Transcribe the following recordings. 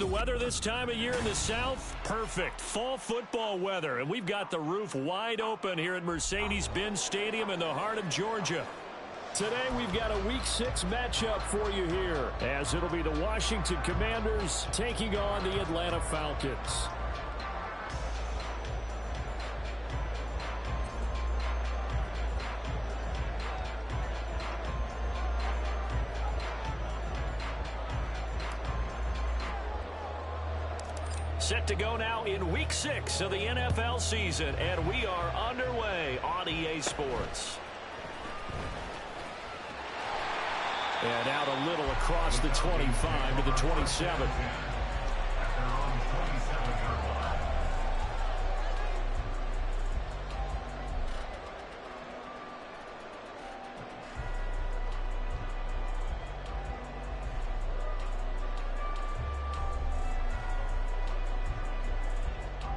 the weather this time of year in the South? Perfect. Fall football weather. And we've got the roof wide open here at Mercedes-Benz Stadium in the heart of Georgia. Today we've got a Week 6 matchup for you here, as it'll be the Washington Commanders taking on the Atlanta Falcons. Set to go now in Week 6 of the NFL season, and we are underway on EA Sports. And out a little across the 25 to the 27.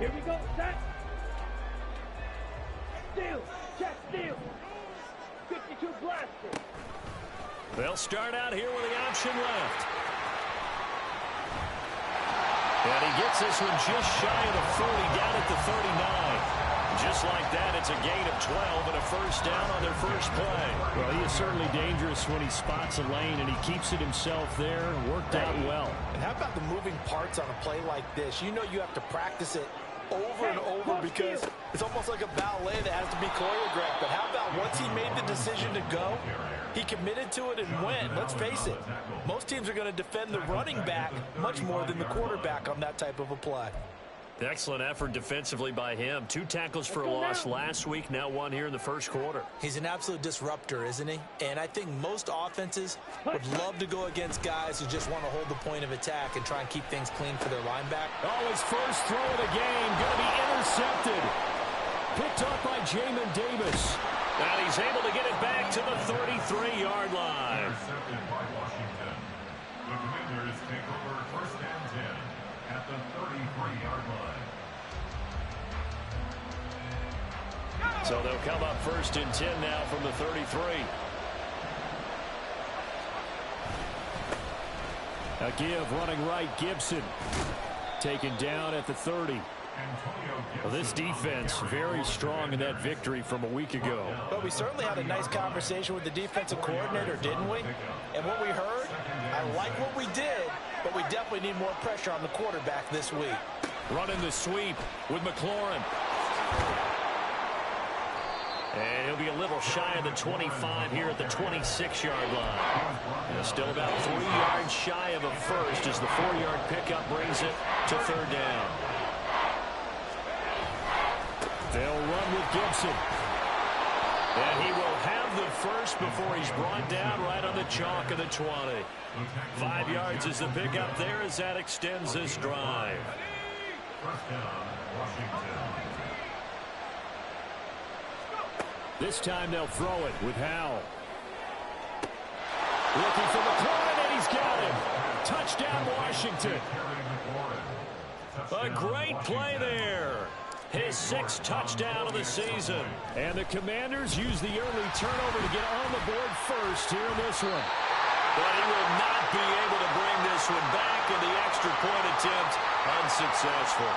Here we go, set. Steal, check, steal. 52 blaster. They'll start out here with the option left. And he gets this one just shy of the 40, down at the 39. Just like that, it's a gain of 12 and a first down on their first play. Well, he is certainly dangerous when he spots a lane, and he keeps it himself there. Worked out well. And how about the moving parts on a play like this? You know you have to practice it over and over because it's almost like a ballet that has to be choreographed. But how about once he made the decision to go, he committed to it and went. Let's face it, most teams are going to defend the running back much more than the quarterback on that type of a play. Excellent effort defensively by him. 2 tackles for a loss last week, now 1 here in the first quarter. He's an absolute disruptor, isn't he? And I think most offenses would love to go against guys who just want to hold the point of attack and try and keep things clean for their linebacker. Oh, his first throw of the game going to be intercepted. Picked up by Jamin Davis. And he's able to get it back to the 33-yard line. Intercepted by Washington. The Commanders take over first and 10 at the 33-yard line. So they'll come up first and 10 now from the 33. A give running right, Gibson. Taken down at the 30. Well, this defense very strong in that victory from a week ago. But we certainly had a nice conversation with the defensive coordinator, didn't we? And what we heard, I like what we did, but we definitely need more pressure on the quarterback this week. Running the sweep with McLaurin. And he'll be a little shy of the 25 here at the 26-yard line. And still about 3 yards shy of a first as the 4-yard pickup brings it to third down. They'll run with Gibson. And he will have the first before he's brought down right on the chalk of the 20. 5 yards is the pickup there as that extends this drive. First down, Washington. This time they'll throw it with Howell. Looking for McLaurin, and he's got him. Touchdown, Washington. A great play there. His 6th touchdown of the season. And the Commanders use the early turnover to get on the board first here in this one. But he will not be able to bring this one back, and the extra point attempt unsuccessful.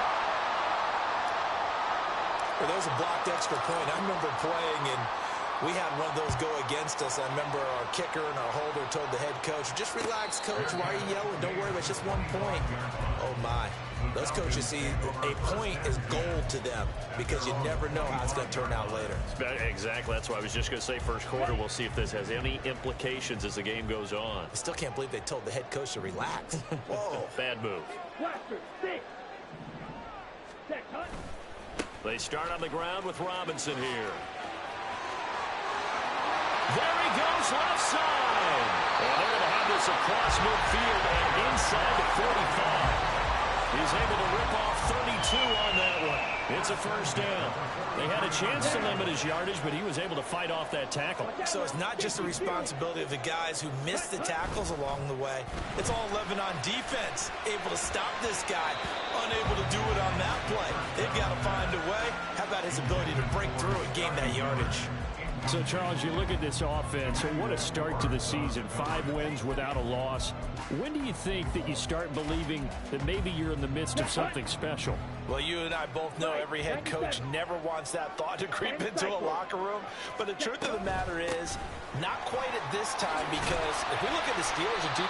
Well, that was a blocked extra point. I remember playing, and we had one of those go against us. I remember our kicker and our holder told the head coach, just relax, coach. Why are you yelling? Don't worry, it's just 1 point. Oh, my. Those coaches see a point is gold to them because you never know how it's going to turn out later. Exactly. That's why I was just going to say first quarter. We'll see if this has any implications as the game goes on. I still can't believe they told the head coach to relax. Whoa. Bad move. Blaster, stick. Set, cut. They start on the ground with Robinson here. There he goes, left side. And they're going to have this across midfield and inside the 45. He's able to rip off 32 on that one. It's a first down. They had a chance to limit his yardage, but he was able to fight off that tackle. So it's not just the responsibility of the guys who missed the tackles along the way. It's all 11 on defense, able to stop this guy, unable to do it on that play. They've got to find a way. How about his ability to break through and gain that yardage? So, Charles, you look at this offense, so what a start to the season. 5 wins without a loss. When do you think that you start believing that maybe you're in the midst of something special? Well, you and I both know every head coach never wants that thought to creep into a locker room. But the truth of the matter is, not quite at this time, because if we look at the Steelers in 2020,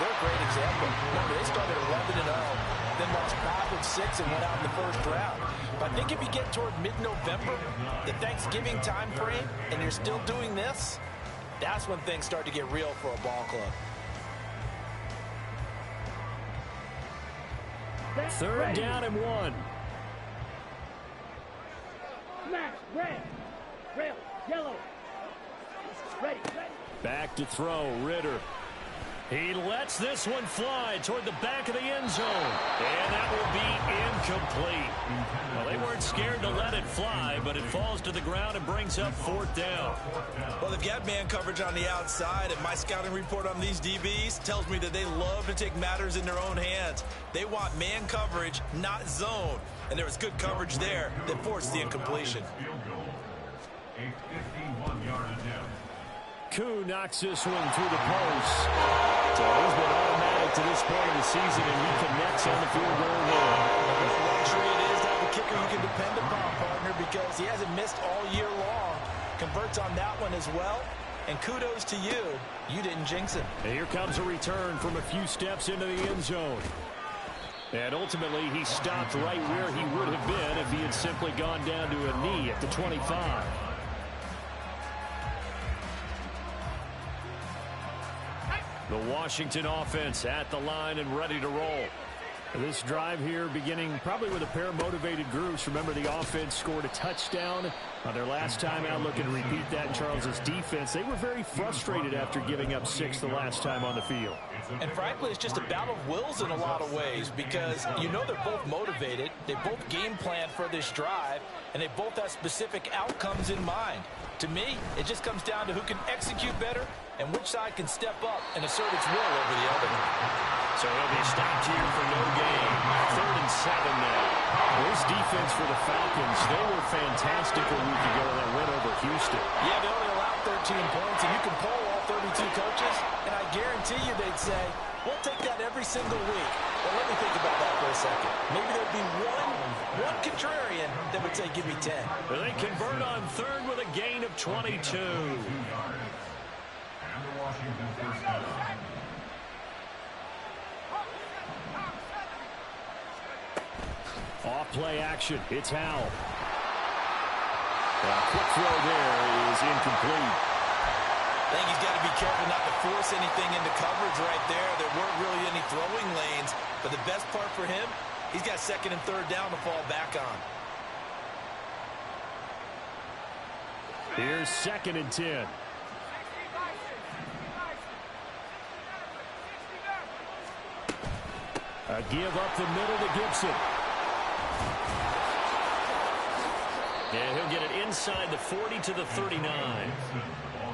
they're a great example. Remember, they started 11-0, then lost 5 of 6 and went out in the first round. But I think if you get toward mid-November, the Thanksgiving time frame, and you're still doing this, that's when things start to get real for a ball club. Third down and 1. Smash, red, rail, yellow. Ready. Back to throw, Ritter. He lets this one fly toward the back of the end zone. And that will be incomplete. Well, they weren't scared to let it fly, but it falls to the ground and brings up 4th down. Well, they've got man coverage on the outside, and my scouting report on these DBs tells me that they love to take matters in their own hands. They want man coverage, not zone. And there was good coverage there that forced the incompletion. Field goal. A 51-yard attempt. Koo knocks this one through the post. So he's been automatic to this point of the season, and he connects on the field goal here. What a luxury it is to have a kicker you can depend upon, partner, because he hasn't missed all year long. Converts on that one as well. And kudos to you. You didn't jinx it. And here comes a return from a few steps into the end zone. And ultimately, he stopped right where he would have been if he had simply gone down to a knee at the 25. The Washington offense at the line and ready to roll. This drive here beginning probably with a pair of motivated groups. Remember, the offense scored a touchdown on their last time out. Looking to repeat that in Charles's defense. They were very frustrated after giving up 6 the last time on the field. And frankly, it's just a battle of wills in a lot of ways, because you know they're both motivated. They both game plan for this drive, and they both have specific outcomes in mind. To me, it just comes down to who can execute better and which side can step up and assert its will over the other. So he'll be stopped here for no gain. 3rd and 7 now. This defense for the Falcons, they were fantastic a week ago in that win over Houston. Yeah, they only allowed 13 points, and you can poll all 32 coaches, and I guarantee you they'd say, we'll take that every single week. But let me think about that for a second. Maybe there'd be one contrarian that would say, give me 10. Well, they convert on 3rd with a gain of 22. And the Washington first down. Off play action. It's Howell. A quick throw there is incomplete. I think he's got to be careful not to force anything into coverage right there. There weren't really any throwing lanes. But the best part for him, he's got 2nd and 3rd down to fall back on. Here's 2nd and 10. A give up the middle to Gibson. And he'll get it inside the 40 to the 39.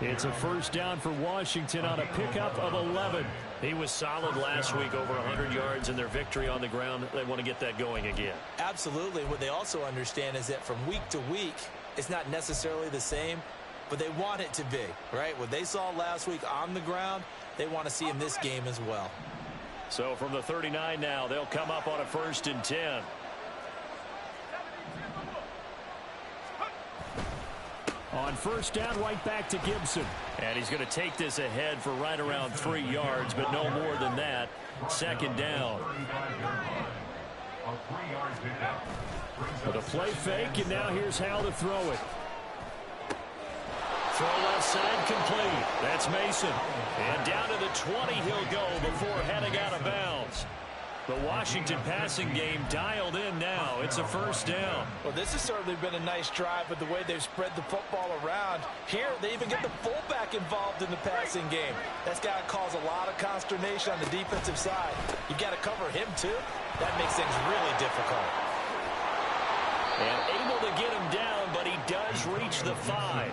It's a first down for Washington on a pickup of 11. He was solid last week, over 100 yards in their victory on the ground. They want to get that going again. Absolutely. What they also understand is that from week to week, it's not necessarily the same, but they want it to be, right? What they saw last week on the ground, they want to see in this game as well. So from the 39 now, they'll come up on a 1st and 10. On first down, right back to Gibson. And he's going to take this ahead for right around 3 yards, but no more than that. 2nd down. With a play fake, and now here's how to throw it. Throw left side complete. That's Mason. And down to the 20 he'll go before heading out of bounds. The Washington passing game dialed in now. It's a first down. Well, this has certainly been a nice drive with the way they've spread the football around. Here, they even get the fullback involved in the passing game. That's got to cause a lot of consternation on the defensive side. You've got to cover him, too. That makes things really difficult. And able to get him down, but he does reach the 5.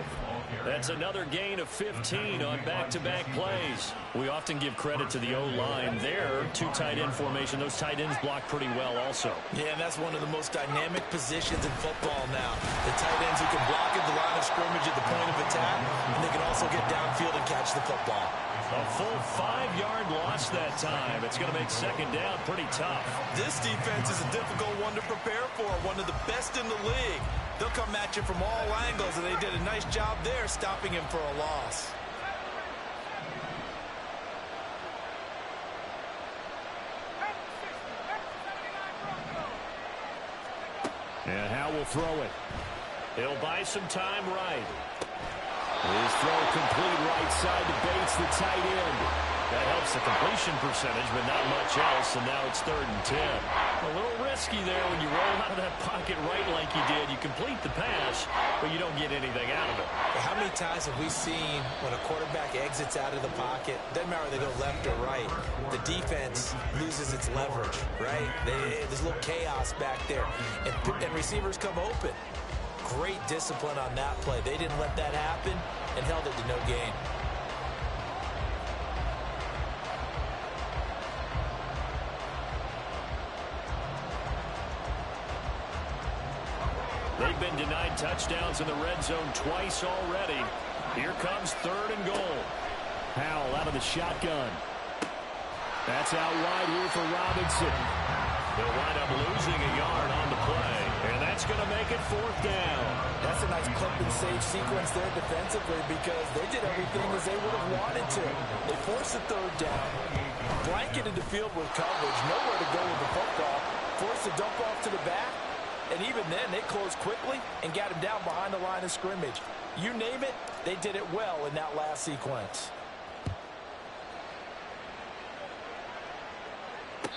That's another gain of 15 on back-to-back plays. We often give credit to the O-line there. Two tight end formation. Those tight ends block pretty well also. Yeah, and that's one of the most dynamic positions in football now. The tight ends who can block at the line of scrimmage at the point of attack, and they can also get downfield and catch the football. A full 5-yard loss that time. It's going to make second down pretty tough. This defense is a difficult one to prepare for, one of the best in the league. They'll come at you from all angles, and they did a nice job there stopping him for a loss. And Howe will throw it. He'll buy some time right. His throw complete right side to Bates, the tight end. That helps the completion percentage, but not much else, and now it's 3rd and 10. A little risky there when you roll out of that pocket right like you did. You complete the pass, but you don't get anything out of it. How many times have we seen when a quarterback exits out of the pocket, doesn't matter whether they go left or right, the defense loses its leverage, right? There's a little chaos back there, and receivers come open. Great discipline on that play. They didn't let that happen and held it to no gain. They've been denied touchdowns in the red zone twice already. Here comes 3rd and goal. Howell out of the shotgun. That's out wide here for Robinson. They'll wind up losing a yard on the play, and that's going to make it 4th down. That's a nice clip and save sequence there defensively because they did everything as they would have wanted to. They forced the 3rd down, blanketed the field with coverage, nowhere to go with the football, forced the dump off to the back, and even then they closed quickly and got him down behind the line of scrimmage. You name it, they did it well in that last sequence.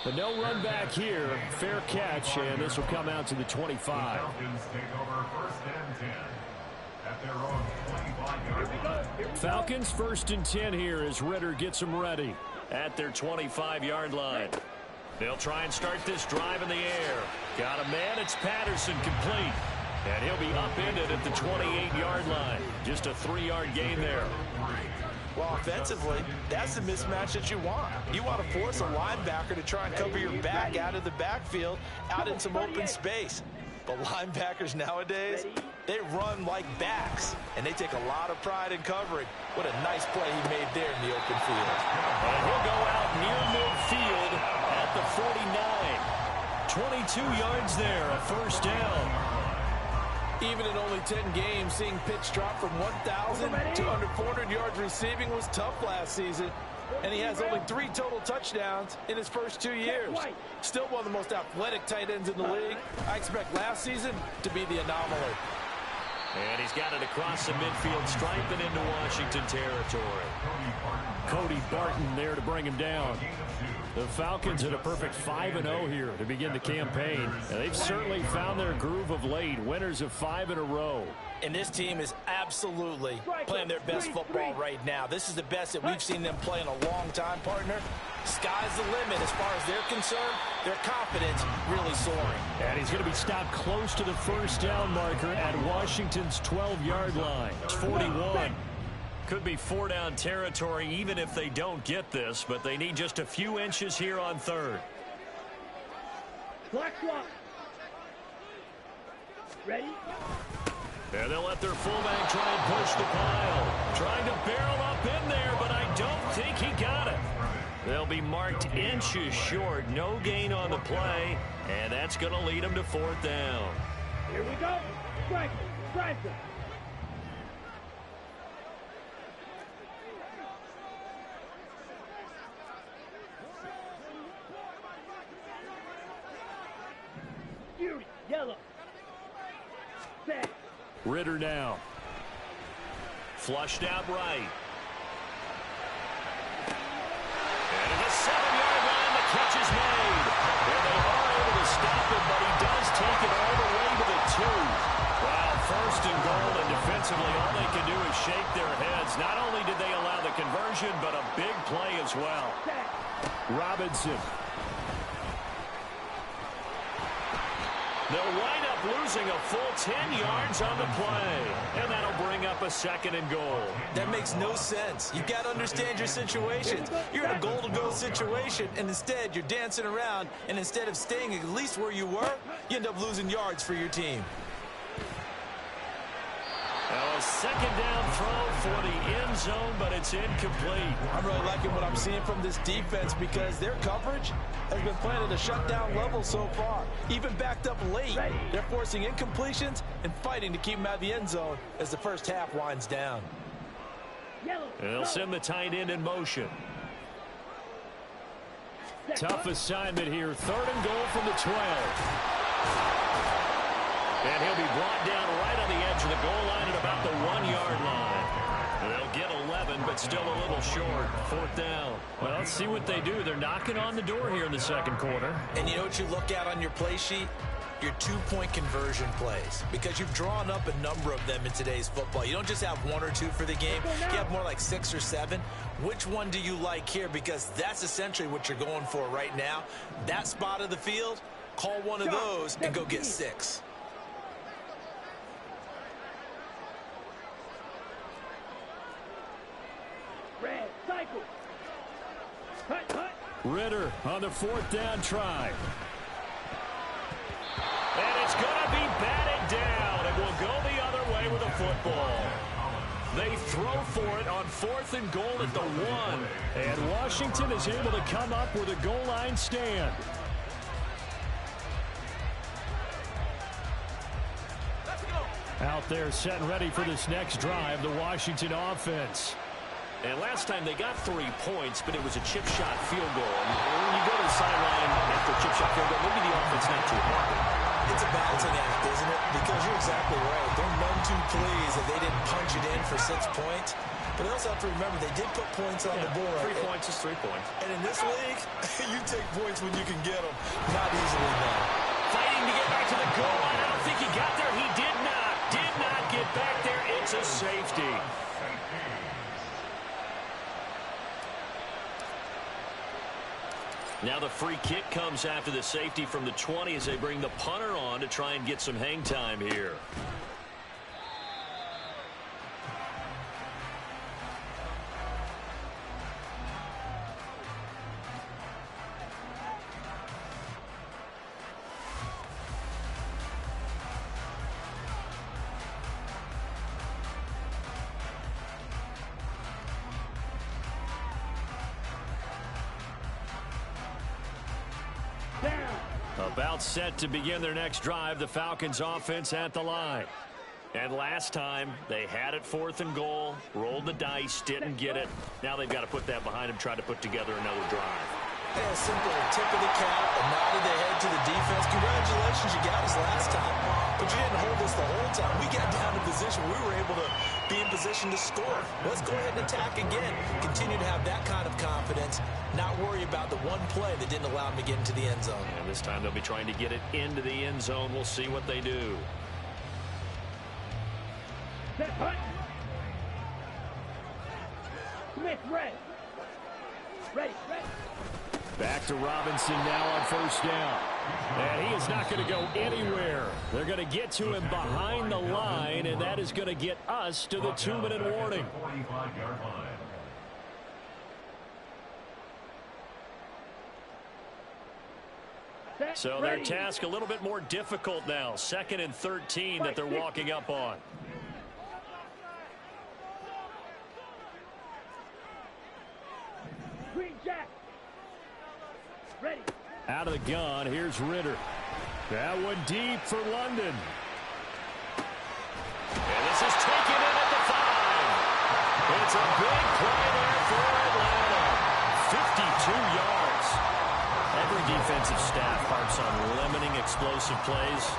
But no run back here. Fair catch, and this will come out to the 25. Falcons take over 1st and 10 at their own 25-yard line. Falcons 1st and 10 here as Ritter gets them ready at their 25-yard line. They'll try and start this drive in the air. Got a man. It's Patterson complete. And he'll be upended at the 28-yard line. Just a 3-yard gain there. Well, offensively, that's the mismatch that you want. You want to force a linebacker to try and cover your back out of the backfield, out in some open space. But linebackers nowadays, they run like backs, and they take a lot of pride in covering. What a nice play he made there in the open field. And he'll go out near midfield at the 49. 22 yards there, a 1st down. Even in only 10 games, seeing pitch drop from 1,000 to under 400 yards receiving was tough last season. And he has only 3 total touchdowns in his first 2 years. Still one of the most athletic tight ends in the league. I expect last season to be the anomaly. And he's got it across the midfield stripe and into Washington territory. Cody Barton there to bring him down. The Falcons at a perfect 5-0 here to begin the campaign. And they've certainly found their groove of late. Winners of 5 in a row. And this team is absolutely playing their best football right now. This is the best that we've seen them play in a long time, partner. Sky's the limit as far as they're concerned. Their confidence really soaring. And he's going to be stopped close to the 1st down marker at Washington's 12-yard line. It's 41. Could be 4-down territory even if they don't get this, but they need just a few inches here on 3rd. Clock swap. Ready? And they'll let their fullback try and push the pile. Trying to barrel up in there, but I don't think he got it. They'll be marked inches short. No gain on the play, and that's going to lead them to 4th down. Here we go. Strike. Strike. Fury. Yellow. Set. Ritter now. Flushed out right. And at the 7-yard line, the catch is made. And they are able to stop him, but he does take it all the way to the 2. Wow, 1st and goal, and defensively, all they can do is shake their heads. Not only did they allow the conversion, but a big play as well. They'll wind up losing a full 10 yards on the play. And that'll bring up a 2nd and goal. That makes no sense. You've got to understand your situations. You're in a goal-to-go situation, and instead you're dancing around, and instead of staying at least where you were, you end up losing yards for your team. Now a 2nd down throw for the end zone, but it's incomplete. I'm really liking what I'm seeing from this defense because their coverage has been playing at a shutdown level so far. Even backed up late, they're forcing incompletions and fighting to keep them out of the end zone as the first half winds down. And they'll send the tight end in motion. Tough assignment here. 3rd and goal from the 12. And he'll be brought down right on the edge of the goal line at about the 1-yard line. They'll get 11, but still a little short. 4th down. Well, let's see what they do. They're knocking on the door here in the 2nd quarter. And you know what you look at on your play sheet? Your 2-point conversion plays, because you've drawn up a number of them in today's football. You don't just have 1 or 2 for the game. You have more like 6 or 7. Which one do you like here? Because that's essentially what you're going for right now. That spot of the field, call one of those and go get 6. Red, cycle. Hut. Ritter on the 4th down try. And it's going to be batted down. It will go the other way with a football. They throw for it on 4th and goal at the 1. And Washington is able to come up with a goal line stand. Out there set and ready for this next drive, the Washington offense. And last time they got 3 points, but it was a chip shot field goal. And when you go to the sideline after a chip shot field goal, maybe the offense not too hard. It's a balancing act, isn't it? Because you're exactly right. They're none too pleased that they didn't punch it in for 6 points. But they also have to remember they did put points on the board. 3 points is 3 points. And in this league, you take points when you can get them. Not easily, though. Fighting to get back to the goal line. I don't think he got there. He did not. Did not get back there. It's a safety. Now the free kick comes after the safety from the 20 as they bring the punter on to try and get some hang time here. About set to begin their next drive, the Falcons offense at the line. And last time, they had it 4th and goal, rolled the dice, didn't get it. Now they've got to put that behind them, try to put together another drive. Yeah, simple tip of the cap, a nod of the head to the defense. Congratulations, you got us last time. But you didn't hold us the whole time. We got down to position. We were able to be in position to score. Let's go ahead and attack again. Continue to have that kind of confidence. Not worry about the one play that didn't allow them to get into the end zone. And this time they'll be trying to get it into the end zone. We'll see what they do. Set, hut. Smith, red. Ready. Back to Robinson now on 1st down. And he is not going to go anywhere. They're going to get to him behind the line, and that is going to get us to the 2-minute warning. So their task a little bit more difficult now. 2nd and 13 that they're walking up on. Green jack. Ready. Out of the gun, here's Ritter. That one deep for London. And this is taken in at the 5. It's a big play there for Atlanta. 52 yards. Every defensive staff harps on limiting explosive plays.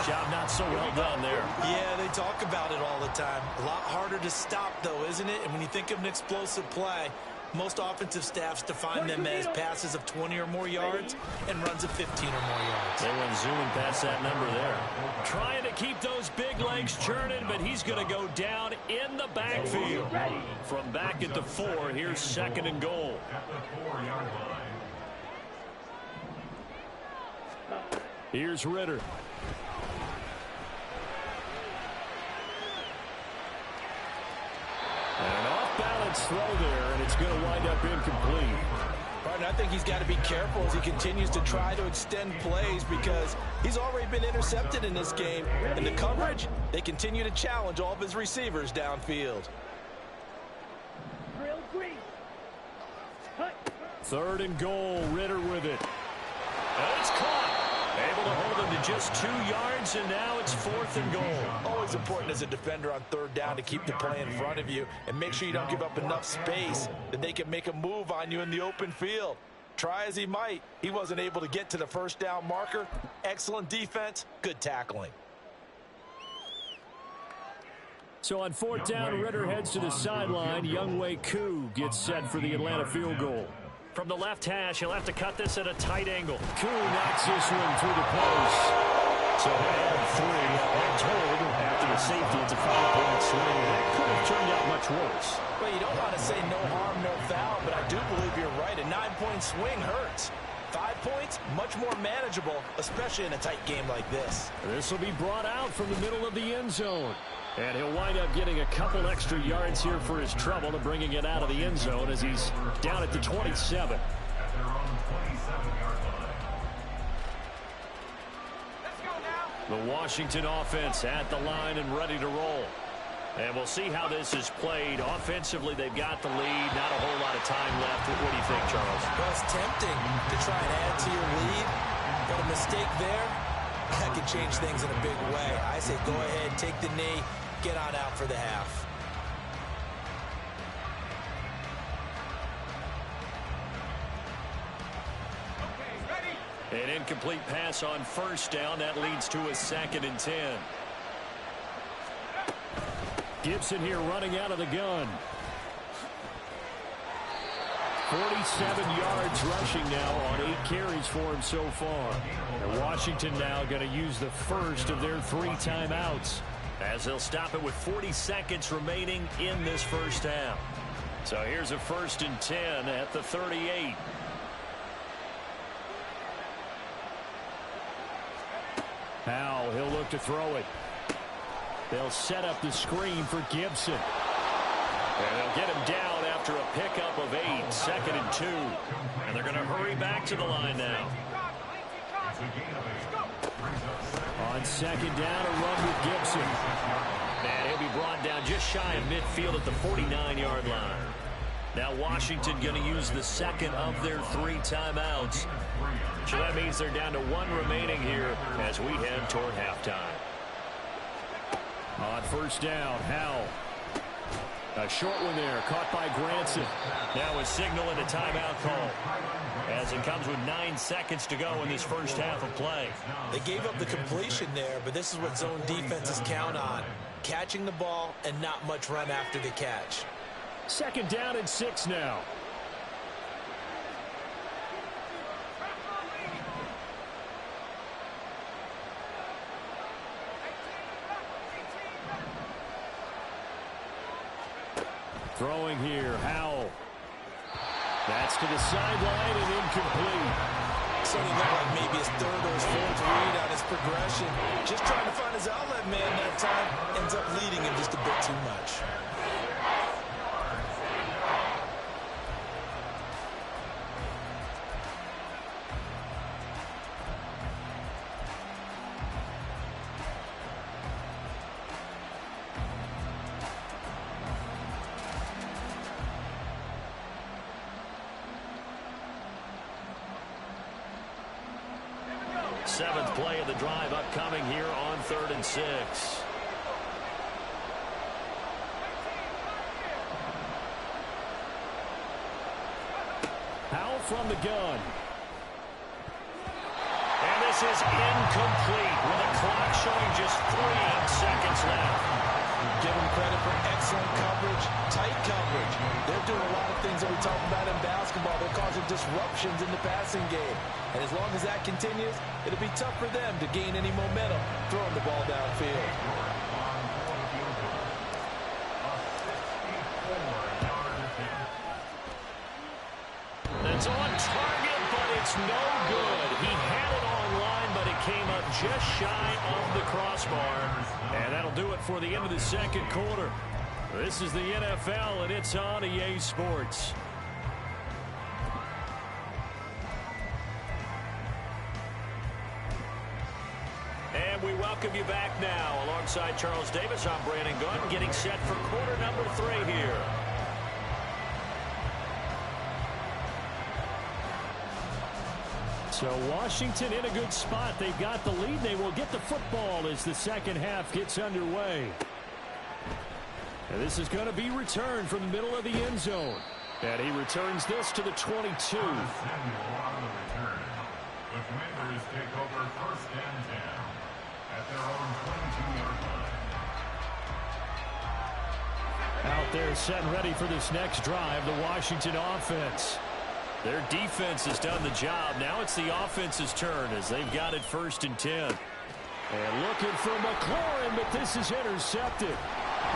Job not so well done there. Yeah, they talk about it all the time. A lot harder to stop, though, isn't it? And when you think of an explosive play, most offensive staffs define them as passes of 20 or more yards and runs of 15 or more yards. They went zooming past that number there. Trying to keep those big legs churning, but he's going to go down in the backfield. From back at the 4, here's 2nd and goal. Here's Ritter. And an off-balance throw there, and it's going to wind up incomplete. Right, and I think he's got to be careful as he continues to try to extend plays because he's already been intercepted in this game. In the coverage, they continue to challenge all of his receivers downfield. Drill green. Hut. 3rd and goal, Ritter with it. And it's caught. Able to hold him to just 2 yards, and now it's 4th and goal. Always important as a defender on 3rd down to keep the play in front of you and make sure you don't give up enough space that they can make a move on you in the open field. Try as he might, he wasn't able to get to the 1st down marker. Excellent defense, good tackling. So on 4th down, Ritter heads to the sideline. Younghoe Koo gets set for the Atlanta field goal. From the left hash, he'll have to cut this at a tight angle. Koo knocks this one through the post. So add 3. All told, after the safety, it's a 5-point swing. That could have turned out much worse. Well, you don't want to say no harm, no foul, but I do believe you're right. A 9-point swing hurts. 5 points, much more manageable, especially in a tight game like this. This will be brought out from the middle of the end zone. And he'll wind up getting a couple extra yards here for his trouble to bringing it out of the end zone as he's down at the 27. The Washington offense at the line and ready to roll. And we'll see how this is played. Offensively, they've got the lead. Not a whole lot of time left. What do you think, Charles? Well, it's tempting to try and add to your lead, but a mistake there, that could change things in a big way. I say go ahead, take the knee, get on out for the half. An incomplete pass on 1st down. That leads to a 2nd and 10. Gibson here running out of the gun. 47 yards rushing now on 8 carries for him so far. And Washington now going to use the first of their 3 timeouts, as they'll stop it with 40 seconds remaining in this 1st half. So here's a 1st and 10 at the 38. Howell, he'll look to throw it. They'll set up the screen for Gibson. And they'll get him down after a pickup of 8, 2nd and 2. And they're going to hurry back to the line now. On 2nd down, a run with Gibson. And he'll be brought down just shy of midfield at the 49-yard line. Now Washington going to use the 2nd of their 3 timeouts. So that means they're down to 1 remaining here as we head toward halftime. On 1st down, Howell. A short one there, caught by Granson. Now a signal and a timeout call, as it comes with 9 seconds to go in this 1st half of play. They gave up the completion there, but this is what zone defenses count on. Catching the ball and not much run after the catch. 2nd down and 6 now. Throwing here, Howell. That's to the sideline and incomplete. Something looked like maybe his 3rd or his 4th read on his progression. Just trying to find his outlet man that time. Ends up leading him just a bit too much. Seventh play of the drive upcoming here on 3rd and 6. Howell from the gun. And this is incomplete with the clock showing just 3 seconds left. Give them credit for excellent coverage, tight coverage. They're doing a lot of things that we talk about in basketball. They're causing disruptions in the passing game. And as long as that continues, it'll be tough for them to gain any momentum throwing the ball downfield. It's on target, but it's no good. He had it on line, but it came just shy of the crossbar. And that'll do it for the end of the second quarter. This is the NFL, and it's on EA Sports. And we welcome you back now. Alongside Charles Davis, I'm Brandon Gunn, getting set for quarter number 3 here. So Washington in a good spot. They've got the lead. They will get the football as the second half gets underway. And this is going to be returned from the middle of the end zone. And he returns this to the 22. The Commanders take over first and 10 at their own 22-yard line. Out there set and ready for this next drive, the Washington offense. Their defense has done the job. Now it's the offense's turn as they've got it first and 10. And looking for McLaurin, but this is intercepted.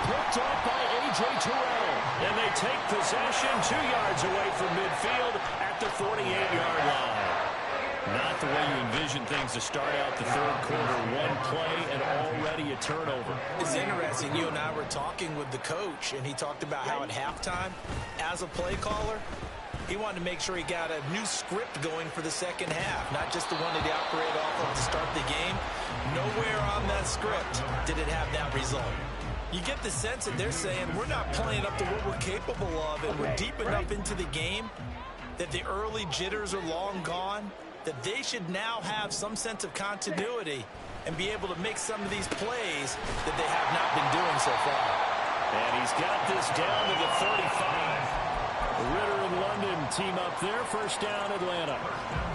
Picked off by A.J. Terrell. And they take possession 2 yards away from midfield at the 48-yard line. Not the way you envision things to start out the third quarter. One play and already a turnover. It's interesting. You and I were talking with the coach, and he talked about how at halftime, as a play caller, he wanted to make sure he got a new script going for the second half, not just the one that he operated off of to start the game. Nowhere on that script did it have that result. You get the sense that they're saying we're not playing up to what we're capable of, and we're deep enough into the game that the early jitters are long gone, that they should now have some sense of continuity and be able to make some of these plays that they have not been doing so far. And he's got this down to the 35. Ritter and London team up there. First down, Atlanta.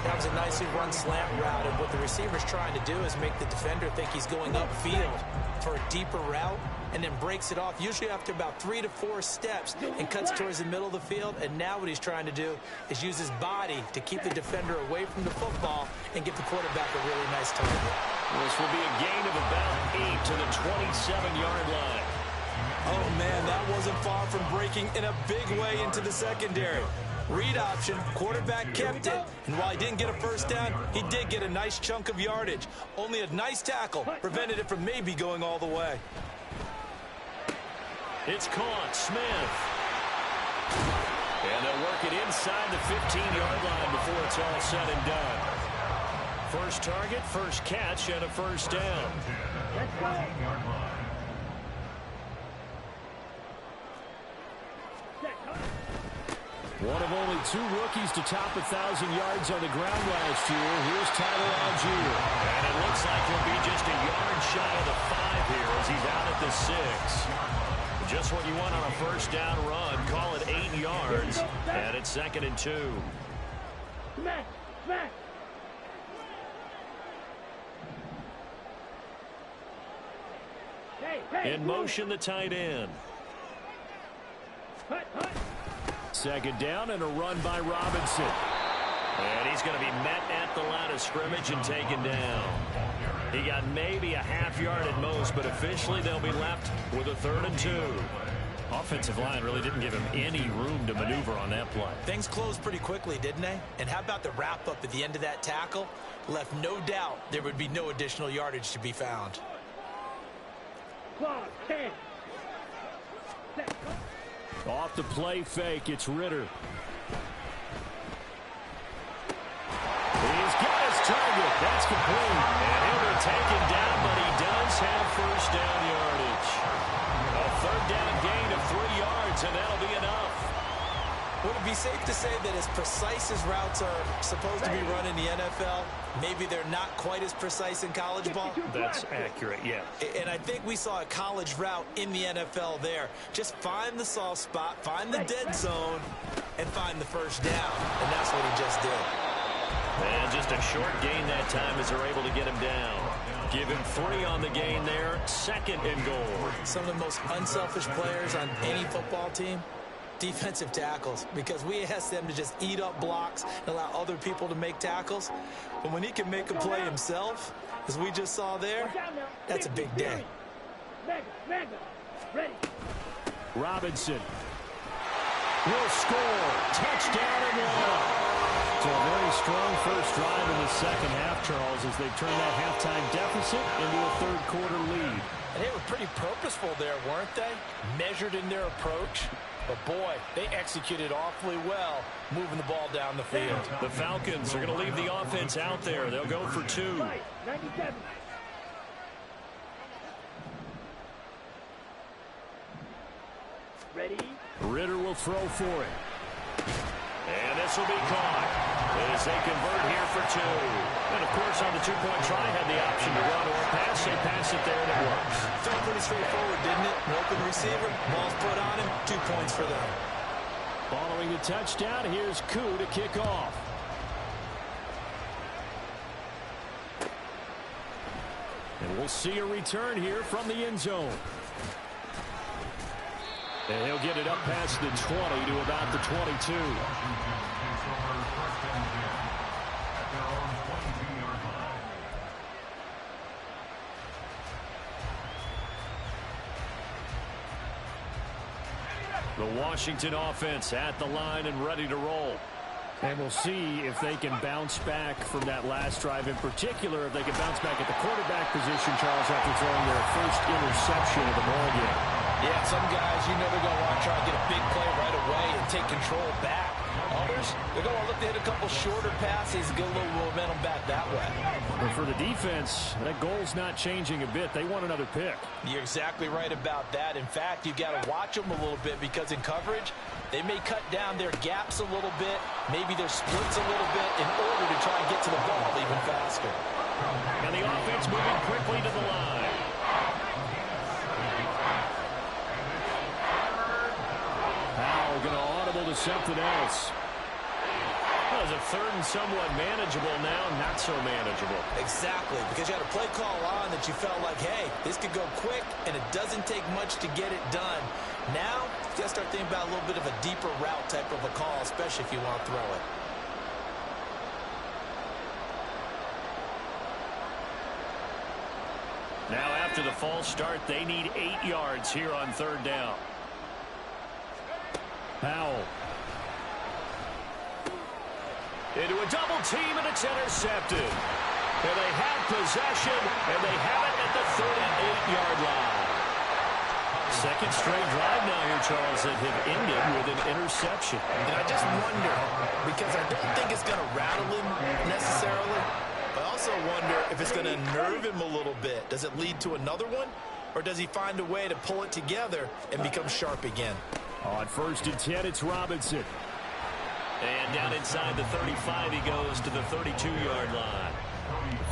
That was a nicely run slant route, and what the receiver's trying to do is make the defender think he's going upfield for a deeper route, and then breaks it off, usually after about 3 to 4 steps, and cuts towards the middle of the field. And now what he's trying to do is use his body to keep the defender away from the football and give the quarterback a really nice target. This will be a gain of about 8 to the 27-yard line. Oh, man, that wasn't far from breaking in a big way into the secondary. Read option, quarterback kept it, and while he didn't get a first down, he did get a nice chunk of yardage. Only a nice tackle prevented it from maybe going all the way. It's caught, Smith. And they'll work it inside the 15-yard line before it's all said and done. First target, first catch, and a first down. Let's go. One of only 2 rookies to top 1,000 yards on the ground last year. Here's Tyler Algier. And it looks like he'll be just a yard shy of the 5 here as he's out at the 6. Just what you want on a first down run. Call it 8 yards. And it's 2nd and 2. Smack, smack. In motion, the tight end. Second down and a run by Robinson. And he's going to be met at the line of scrimmage and taken down. He got maybe a half yard at most, but officially they'll be left with a 3rd and 2. Offensive line really didn't give him any room to maneuver on that play. Things closed pretty quickly, didn't they? And how about the wrap-up at the end of that tackle? Left no doubt there would be no additional yardage to be found. Clock, 10. Off the play fake, it's Ritter. He's got his target. That's complete. And he'll be taken down, but he does have first down yardage. A 3rd down gain of 3 yards, and that'll be enough. Would it be safe to say that as precise as routes are supposed to be run in the NFL, maybe they're not quite as precise in college ball? That's accurate, yeah. And I think we saw a college route in the NFL there. Just find the soft spot, find the dead zone, and find the first down. And that's what he just did. And just a short gain that time as they're able to get him down. Give him 3 on the gain there. 2nd and goal. Some of the most unselfish players on any football team, defensive tackles, because we ask them to just eat up blocks and allow other people to make tackles. But when he can make a play himself, as we just saw there, that's a big day. Ready. Robinson will score. Touchdown Atlanta. So a very strong first drive in the second half, Charles, as they've turned that halftime deficit into a third-quarter lead. And they were pretty purposeful there, weren't they? Measured in their approach. But, boy, they executed awfully well moving the ball down the field. The Falcons are going to leave the offense out there. They'll go for 2. 97. Ready? Ritter will throw for it. And this will be caught as they convert here for 2. And, of course, on the two-point try, had the option to run or pass. They pass it there, and it works. It's all pretty straightforward, didn't it? An open receiver, ball's put on him, 2 points for them. Following the touchdown, here's Koo to kick off. And we'll see a return here from the end zone. And he'll get it up past the 20 to about the 22. The Washington offense at the line and ready to roll. And we'll see if they can bounce back from that last drive. In particular, if they can bounce back at the quarterback position, Charles, after throwing their first interception of the ball game. Yeah, some guys, you know they're going to want to try and get a big play right away and take control back. Others, they're going to look to hit a couple shorter passes and get a little momentum back that way. But for the defense, that goal's not changing a bit. They want another pick. You're exactly right about that. In fact, you've got to watch them a little bit because in coverage, they may cut down their gaps a little bit, maybe their splits a little bit in order to try and get to the ball even faster. And the offense moving quickly to the line. Powell going to audible to something else. Well, it's a third and somewhat manageable now, not so manageable. Exactly, because you had a play call on that you felt like, hey, this could go quick, and it doesn't take much to get it done. Now, you got to start thinking about a little bit of a deeper route type of a call, especially if you want to throw it. Now, after the false start, they need 8 yards here on third down. Powell. Into a double team, and it's intercepted. And they have possession, and they have it at the 38-yard line. Second straight drive now here, Charles, that have ended with an interception. And I just wonder, because I don't think it's going to rattle him necessarily, but I also wonder if it's going to nerve him a little bit. Does it lead to another one, or does he find a way to pull it together and become sharp again? On 1st and 10, it's Robinson. And down inside the 35, he goes to the 32-yard line.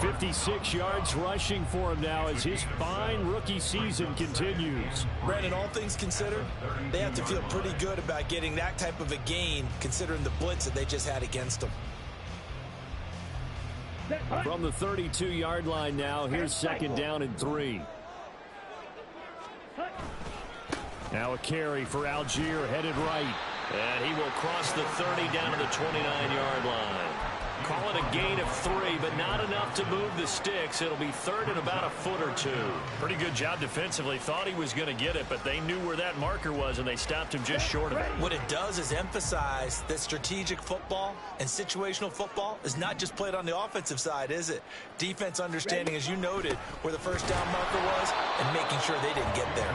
56 yards rushing for him now as his fine rookie season continues. Brandon, all things considered, they have to feel pretty good about getting that type of a gain considering the blitz that they just had against them. From the 32-yard line now, here's second down and 3. Now a carry for Algier, headed right. And he will cross the 30 down to the 29-yard line. Call it a gain of 3, but not enough to move the sticks. It'll be third and about a foot or 2. Pretty good job defensively. Thought he was going to get it, but they knew where that marker was, and they stopped him just short of it. What it does is emphasize that strategic football and situational football is not just played on the offensive side, is it? Defense understanding, as you noted, where the first down marker was and making sure they didn't get there.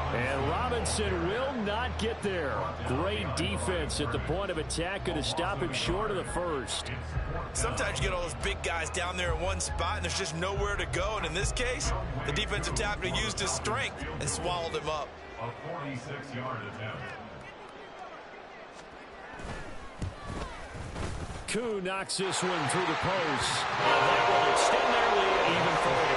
And Robinson will not get there. Great defense at the point of attack, going to stop him short of the first. Sometimes you get all those big guys down there in one spot and there's just nowhere to go. And in this case, the defensive tackle used his strength and swallowed him up. A 46-yard attempt. Koo knocks this one through the post. And that will extend their lead even further.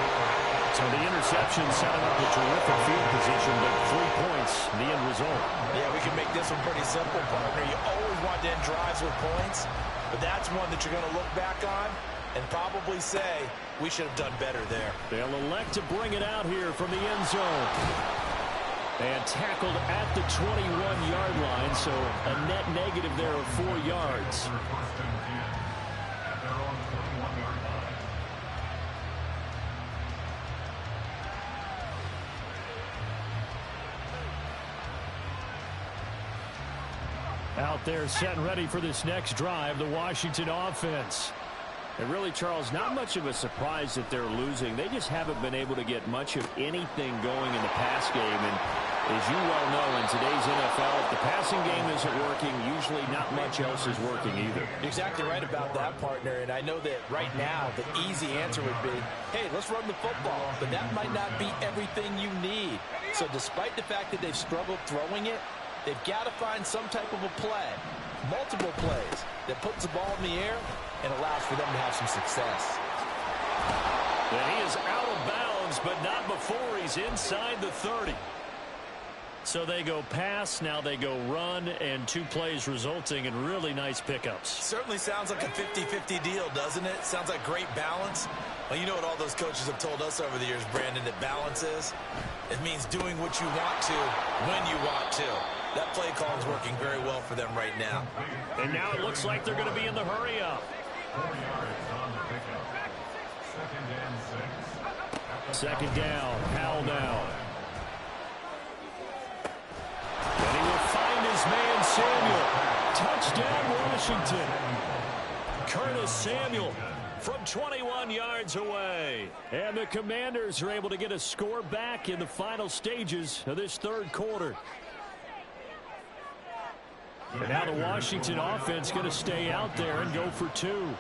So the interception setting up a terrific field position, but 3 points, the end result. Yeah, we can make this one pretty simple, partner. You always want to end drives with points, but that's one that you're going to look back on and probably say, we should have done better there. They'll elect to bring it out here from the end zone. And tackled at the 21-yard line, so a net negative there of 4 yards. Out there set and ready for this next drive, the Washington offense. And really, Charles, not much of a surprise that they're losing. They just haven't been able to get much of anything going in the pass game. And as you well know, in today's NFL, if the passing game isn't working, usually not much else is working either. You're exactly right about that, partner. And I know that right now the easy answer would be, hey, let's run the football. But that might not be everything you need. So despite the fact that they've struggled throwing it, they've got to find some type of a play, multiple plays, that puts the ball in the air and allows for them to have some success. And he is out of bounds, but not before he's inside the 30. So they go pass, now they go run, and 2 plays resulting in really nice pickups. Certainly sounds like a 50-50 deal, doesn't it? Sounds like great balance. Well, you know what all those coaches have told us over the years, Brandon, that balance is? It means doing what you want to when you want to. That play call is working very well for them right now. And now it looks like they're going to be in the hurry-up. 4 yards on the pickup. 2nd and 6. Second down, Powell down. And he will find his man Samuel. Touchdown, Washington. Curtis Samuel from 21 yards away. And the Commanders are able to get a score back in the final stages of this 3rd quarter. And now the Washington offense going to stay out there and go for 2.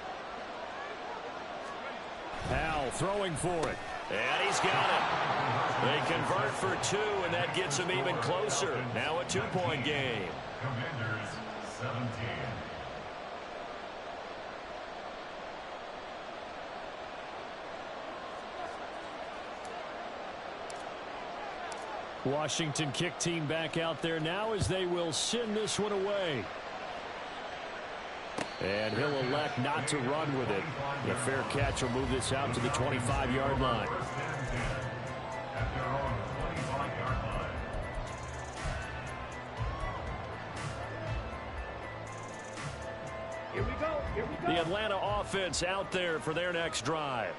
Powell throwing for it. And he's got it. They convert for 2, and that gets them even closer. Now a 2-point game. Commanders 17. Washington kick team back out there now as they will send this one away. And he'll elect not to run with it. The fair catch will move this out to the 25-yard line. At their own 25-yard line. Here we go. Here we go. The Atlanta offense out there for their next drive.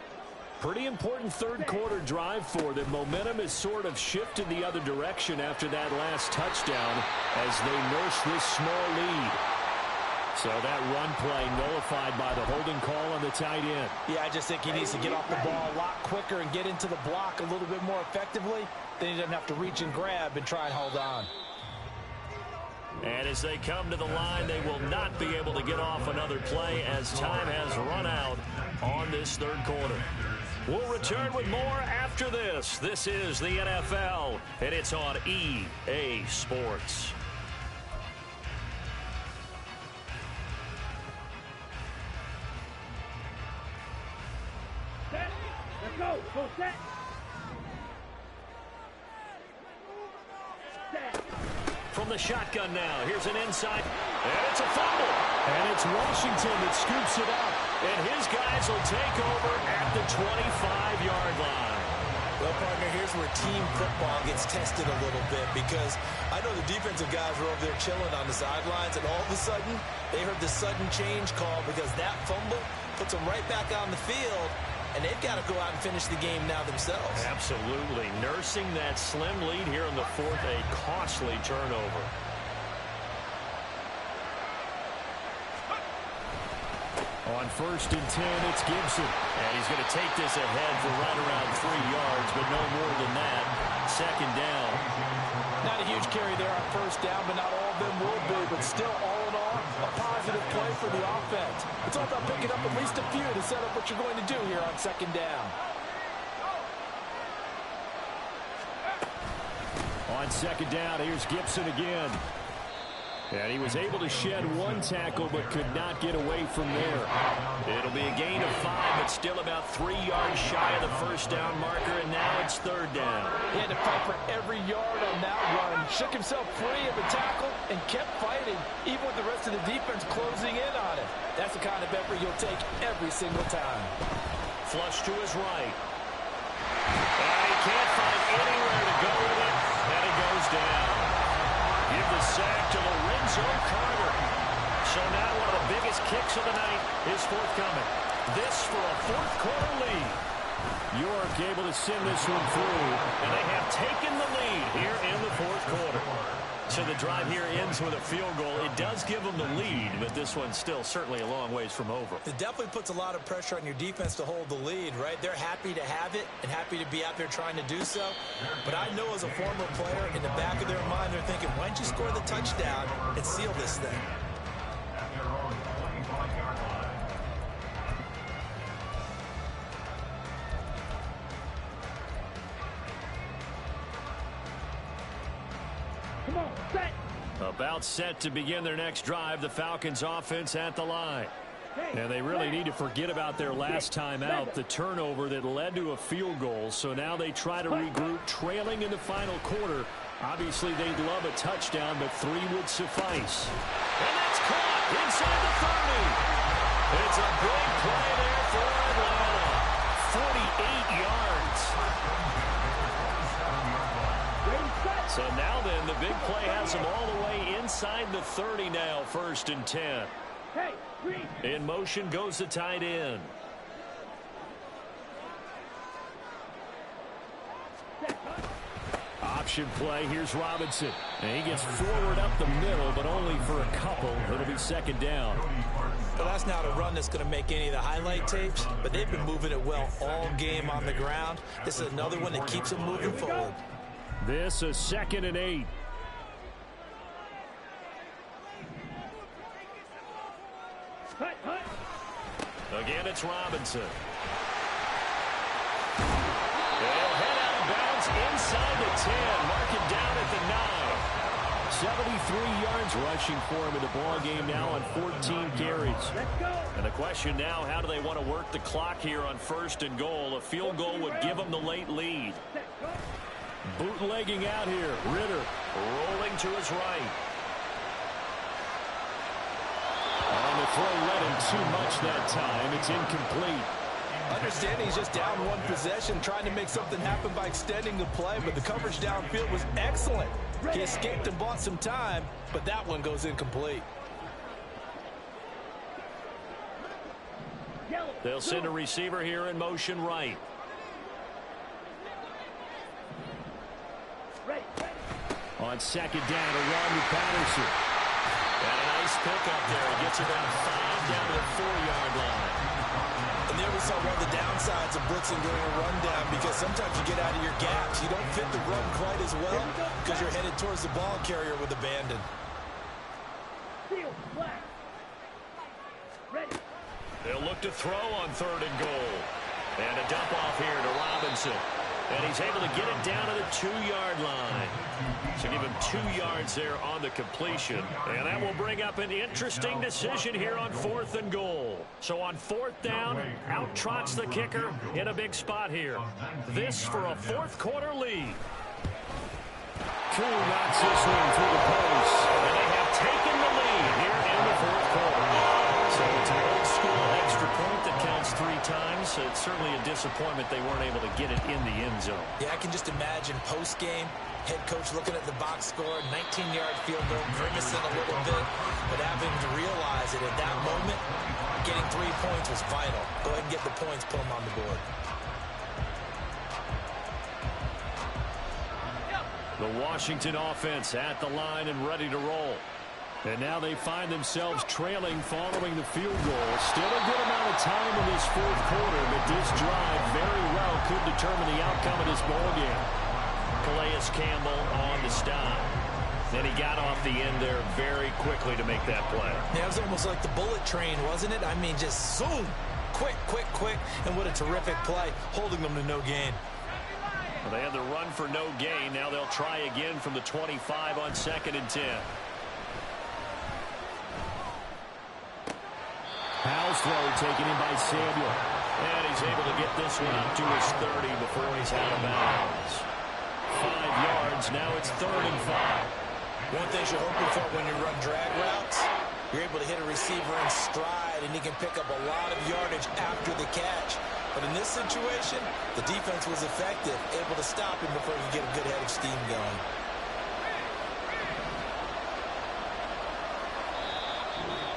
Pretty important 3rd quarter drive for them. Momentum has sort of shifted the other direction after that last touchdown as they nurse this small lead. So that run play nullified by the holding call on the tight end. Yeah, I just think he needs to get off the ball a lot quicker and get into the block a little bit more effectively. Then he doesn't have to reach and grab and try and hold on. And as they come to the line, they will not be able to get off another play as time has run out on this 3rd quarter. We'll return with more after this. This is the NFL, and it's on EA Sports. Set. Let's go. Go set. Set. From the shotgun now, here's an inside, and it's a fumble. And it's Washington that scoops it up, and his guys will take over at the 25-yard line. Well, partner, here's where team football gets tested a little bit because I know the defensive guys were over there chilling on the sidelines, and all of a sudden, they heard the sudden change call because that fumble puts them right back on the field, and they've got to go out and finish the game now themselves. Absolutely. Nursing that slim lead here in the 4th, a costly turnover. On 1st and 10, it's Gibson. And he's going to take this ahead for right around 3 yards, but no more than that. 2nd down. Not a huge carry there on 1st down, but not all of them will be. But still, all in all, a positive play for the offense. It's all about picking up at least a few to set up what you're going to do here on 2nd down. On 2nd down, here's Gibson again. And he was able to shed 1 tackle but could not get away from there. It'll be a gain of 5, but still about 3 yards shy of the 1st down marker, and now it's 3rd down. He had to fight for every yard on that run. Shook himself free of the tackle and kept fighting, even with the rest of the defense closing in on him. That's the kind of effort you'll take every single time. Flush to his right. And he can't find anywhere to go with it, and it goes down. Give the sack to Lorenzo Carter. So now one of the biggest kicks of the night is forthcoming. This for a 4th quarter lead. York able to send this one through, and they have taken the lead here in the fourth quarter. So the drive here ends with a field goal. It does give them the lead, but this one's still certainly a long ways from over. It definitely puts a lot of pressure on your defense to hold the lead, right? They're happy to have it and happy to be out there trying to do so. But I know as a former player, in the back of their mind, they're thinking, why don't you score the touchdown and seal this thing? About set to begin their next drive, the Falcons offense at the line. And they really need to forget about their last time out, the turnover that led to a field goal. So now they try to regroup, trailing in the final quarter. Obviously, they'd love a touchdown, but 3 would suffice. And that's caught inside the 30. It's a big play there for Atlanta. 48 yards. So now then, the big play has them all the way inside the 30 now, 1st and 10. In motion goes the tight end. Option play. Here's Robinson. And he gets forward up the middle, but only for a couple. It'll be 2nd down. Well, that's not a run that's going to make any of the highlight tapes, but they've been moving it well all game on the ground. This is another one that keeps them moving forward. This is 2nd and 8. Again, it's Robinson. They'll head out of bounds inside the 10. Mark it down at the 9. 73 yards rushing for him in the ball game now on 14 carries. And the question now, how do they want to work the clock here on 1st and goal? A field goal would give them the late lead. Bootlegging out here. Ritter rolling to his right. And the throw led him too much that time. It's incomplete. Understanding he's just down one possession, trying to make something happen by extending the play, but the coverage downfield was excellent. He escaped and bought some time, but that one goes incomplete. They'll send a receiver here in motion right. On 2nd down, a run with Patterson. And a nice pickup there. He gets about 5 down to the 4-yard line. And there we saw one of the downsides of blitzing during a rundown, because sometimes you get out of your gaps. You don't fit the run quite as well because you're headed towards the ball carrier with abandon. They'll look to throw on 3rd and goal. And a dump off here to Robinson. And he's able to get it down to the 2-yard line. So give him 2 yards there on the completion. And that will bring up an interesting decision here on 4th and goal. So on 4th down, out trots the kicker in a big spot here. This for a 4th quarter lead. Koo knocks this one through the post. And they have taken the lead here in the 4th quarter. So it's an old school extra point that counts 3 times. So it's certainly a disappointment they weren't able to get it in the end zone. Yeah, I can just imagine post-game, head coach looking at the box score, 19-yard field goal, grimacing a little bit, but having to realize that at that moment, getting 3 points was vital. Go ahead and get the points, put them on the board. The Washington offense at the line and ready to roll. And now they find themselves trailing following the field goal. Still a good amount of time in this 4th quarter, but this drive very well could determine the outcome of this ball game. Calais Campbell on the stop. Then he got off the end there very quickly to make that play. Yeah, it was almost like the bullet train, wasn't it? I mean, just zoom. Quick, quick, quick. And what a terrific play, holding them to no gain. Well, they had the run for no gain. Now they'll try again from the 25 on 2nd and 10. Powell's throw taken in by Samuel. And he's able to get this one up to his 30 before he's out of bounds. 5 yards. Now it's 3rd and 5. One thing you're hoping for when you run drag routes, you're able to hit a receiver in stride, and he can pick up a lot of yardage after the catch. But in this situation, the defense was effective, able to stop him before he could get a good head of steam going.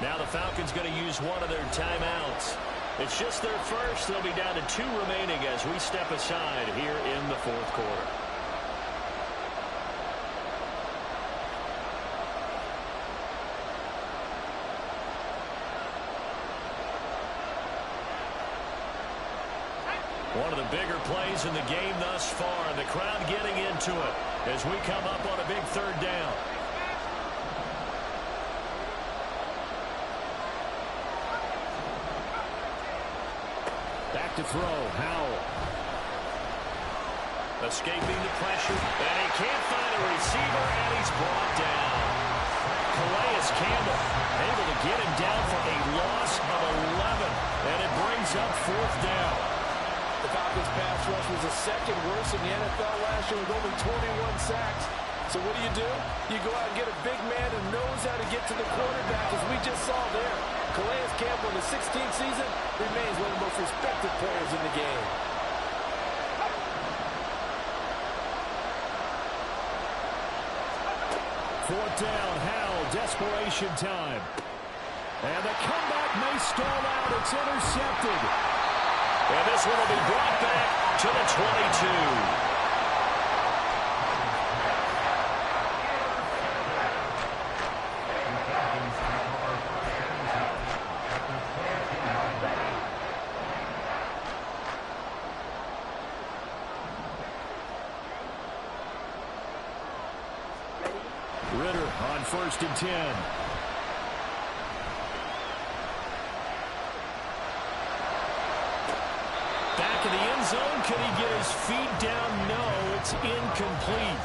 Now the Falcons going to use one of their timeouts. It's just their first. They'll be down to 2 remaining as we step aside here in the fourth quarter. One of the bigger plays in the game thus far. The crowd getting into it as we come up on a big third down. Back to throw. Howell. Escaping the pressure. And he can't find a receiver, and he's brought down. Calais Campbell able to get him down for a loss of 11. And it brings up 4th down. The Falcons' pass rush was the second worst in the NFL last year with only 21 sacks. So what do? You go out and get a big man who knows how to get to the quarterback, as we just saw there. Calais Campbell in the 16th season remains one of the most respected players in the game. Fourth down, Howell, desperation time. And the comeback may stall out. It's intercepted. And this one will be brought back to the 22. Ritter on 1st and 10. Back in the end zone. Can he get his feet down? No, it's incomplete.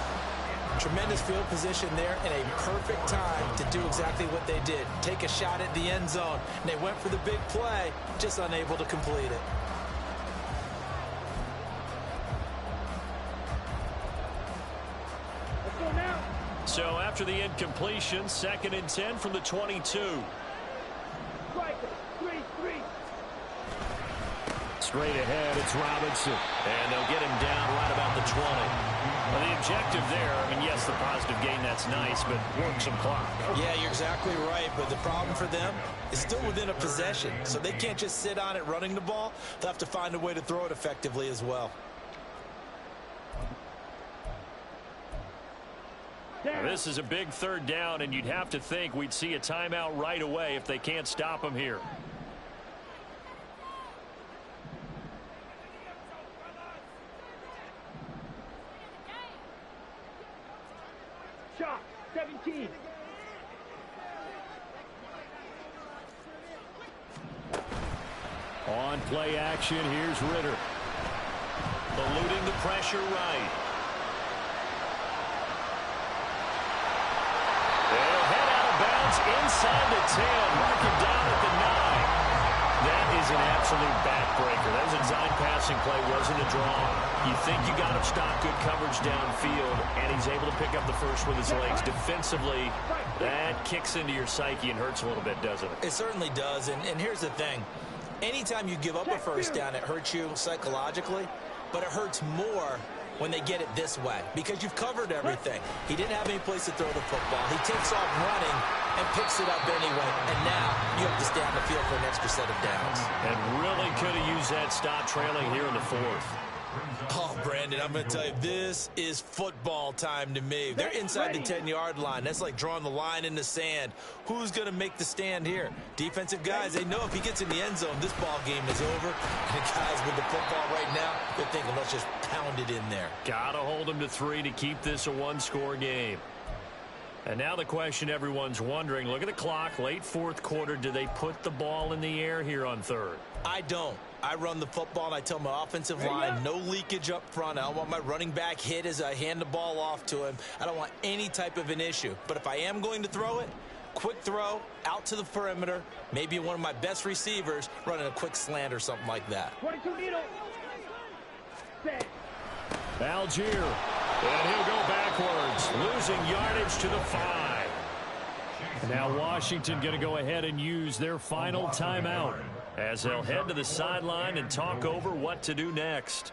Tremendous field position there and a perfect time to do exactly what they did. Take a shot at the end zone. And they went for the big play, just unable to complete it. Let's go now. So after the incompletion, 2nd and 10 from the 22. Striker, 3-3. Straight ahead, it's Robinson. And they'll get him down right about the 20. Well, the objective there, I mean, yes, the positive gain, that's nice, but work some clock. Yeah, you're exactly right, but the problem for them is still within a possession, so they can't just sit on it running the ball. They'll have to find a way to throw it effectively as well. Now, this is a big 3rd down, and you'd have to think we'd see a timeout right away if they can't stop him here. Shot, 17. On play action, here's Ritter. Eluding the pressure right. They'll head out of bounds inside the 10. Mark him down at the 9. That is an absolute backbreaker. That was a design passing play, wasn't a draw. You think you got him stopped, good coverage downfield, and he's able to pick up the first with his legs. Defensively, that kicks into your psyche and hurts a little bit, doesn't it? It certainly does, and here's the thing. Anytime you give up a first down, it hurts you psychologically, but it hurts more when they get it this way because you've covered everything. He didn't have any place to throw the football. He takes off running and picks it up anyway, and now you have to stay on the field for an extra set of downs. And really could have used that stop trailing here in the 4th. Oh, Brandon, I'm going to tell you, this is football time to me. They're inside the 10-yard line. That's like drawing the line in the sand. Who's going to make the stand here? Defensive guys, they know if he gets in the end zone, this ball game is over. And the guys with the football right now, they're thinking, let's just pound it in there. Got to hold him to 3 to keep this a 1-score game. And now the question everyone's wondering, look at the clock, late 4th quarter, do they put the ball in the air here on 3rd? I don't. I run the football, and I tell my offensive line, no leakage up front. I don't want my running back hit as I hand the ball off to him. I don't want any type of an issue. But if I am going to throw it, quick throw, out to the perimeter, maybe one of my best receivers running a quick slant or something like that. 22 needle. Set. Algier, and he'll go backwards, losing yardage to the 5. Now Washington going to go ahead and use their final timeout as they'll head to the sideline and talk over what to do next.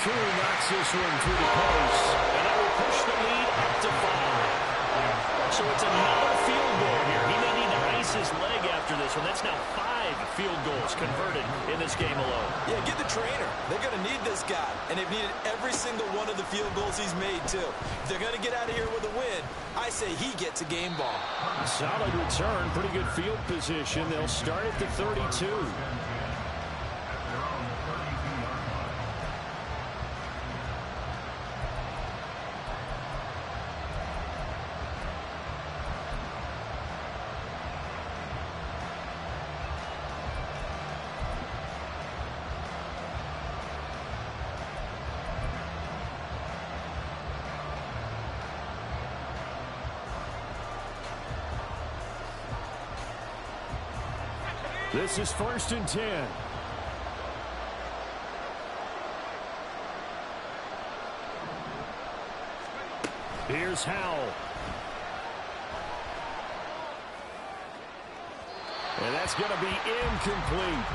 True knocks this one through the post, and that will push the lead up to 5. So it's another field goal here. after this one. That's now 5 field goals converted in this game alone. Yeah, get the trainer. They're going to need this guy, and they've needed every single one of the field goals he's made, too. If they're going to get out of here with a win, I say he gets a game ball. Solid return, pretty good field position. They'll start at the 32. This is 1st and 10. Here's Howell. And that's going to be incomplete.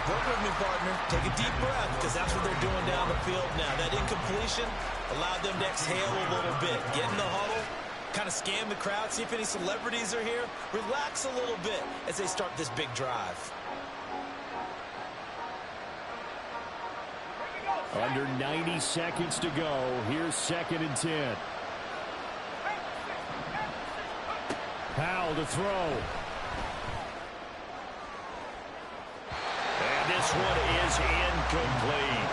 Work with me, partner. Take a deep breath, because that's what they're doing down the field now. That incompletion allowed them to exhale a little bit. Get in the huddle, kind of scan the crowd, see if any celebrities are here. Relax a little bit as they start this big drive. Under 90 seconds to go. Here's 2nd and 10. Howell to throw. And this one is incomplete.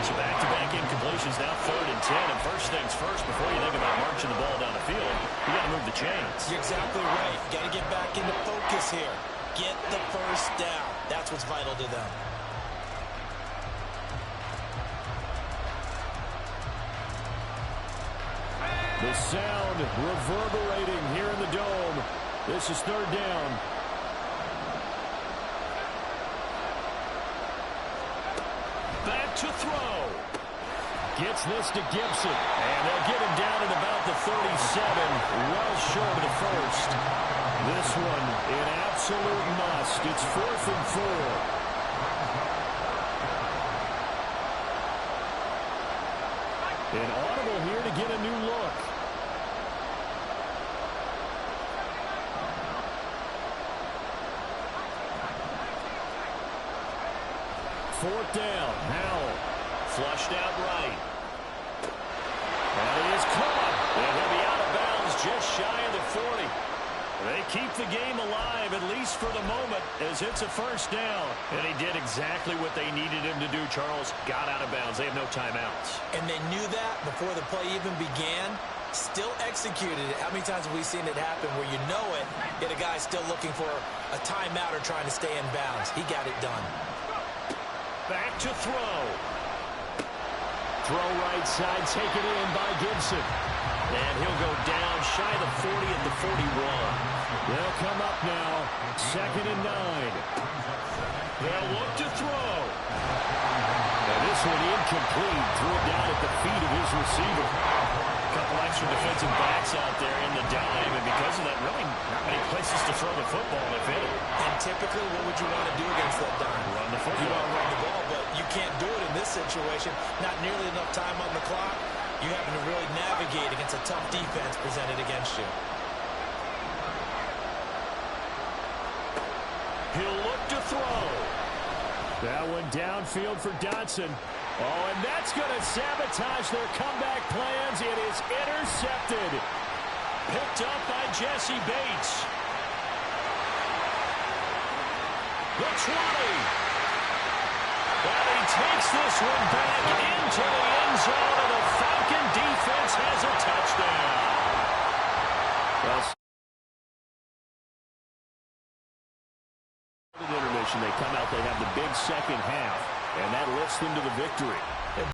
So back-to-back incompletions, now 3rd and 10. And first things first, before you think about marching the ball down the field, you got to move the chains. You're exactly right. Got to get back into focus here. Get the first down. That's what's vital to them. The sound reverberating here in the dome. This is 3rd down. Back to throw. Gets this to Gibson. And they'll get him down at about the 37. Well short of the first. This one an absolute must. It's 4th and 4. An audible here to get a new look. 4th down. Howell flushed out right. And it is caught. And he'll be out of bounds just shy of the 40. They keep the game alive, at least for the moment, as it's a 1st down. And he did exactly what they needed him to do, Charles. Got out of bounds. They have no timeouts. And they knew that before the play even began. Still executed it. How many times have we seen it happen where you know it, yet a guy's still looking for a timeout or trying to stay in bounds? He got it done. Back to throw. Throw right side, taken in by Gibson. And he'll go down shy of the 40 at the 41. They'll come up now. 2nd and 9. They'll look to throw. And this one incomplete. Threw it down at the feet of his receiver. A couple extra defensive backs out there in the dime, and because of that, really not many places to throw the football if any. And typically, what would you want to do against that dime? Run the football. You want to run the ball, but you can't do it in this situation. Not nearly enough time on the clock. You having to really navigate against a tough defense presented against you. He'll look to throw. That one downfield for Dotson. Oh, and that's going to sabotage their comeback plans. It is intercepted. Picked up by Jesse Bates. The 20. Well, he takes this one back into the end zone, and the Falcon defense has a touchdown. Intermission, they come out, they have the big second half, and that lifts them to the victory.